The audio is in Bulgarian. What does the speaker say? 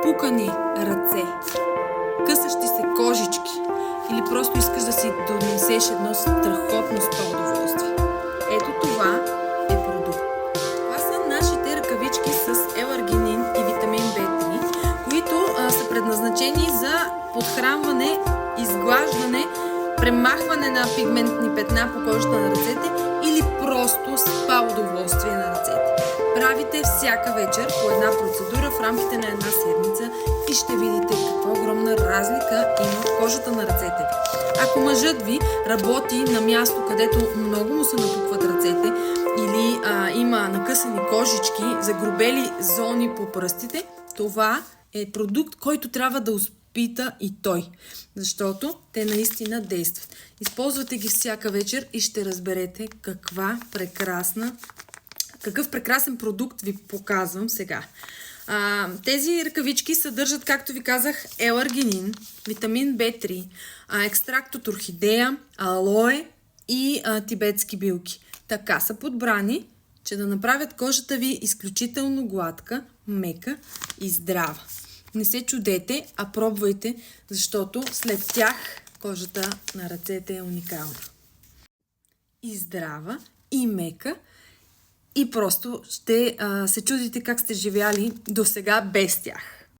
напукани ръце, късащи се кожички или просто искаш да си донесеш едно страхотно спа удоволствие. Ето това е продукт. Това са нашите ръкавички с еларгинин и витамин B3, които са предназначени за подхранване, изглаждане, премахване на пигментни петна по кожата на ръцете или просто спа удоволствие на ръцете. Правите всяка вечер по една процедура в рамките на една седмица и ще видите каква огромна разлика има в кожата на ръцете ви. Ако мъжът ви работи на място, където много му се напукват ръцете или има накъсани кожички, загрубели зони по пръстите, това е продукт, който трябва да успита и той, защото те наистина действат. Използвате ги всяка вечер и ще разберете какъв прекрасен продукт ви показвам сега. Тези ръкавички съдържат, както ви казах, еларгинин, витамин B3, екстракт от орхидея, алое и тибетски билки. Така са подбрани, че да направят кожата ви изключително гладка, мека и здрава. Не се чудете, а пробвайте, защото след тях кожата на ръцете е уникална. И здрава, и мека, и просто ще се чудите как сте живяли досега без тях.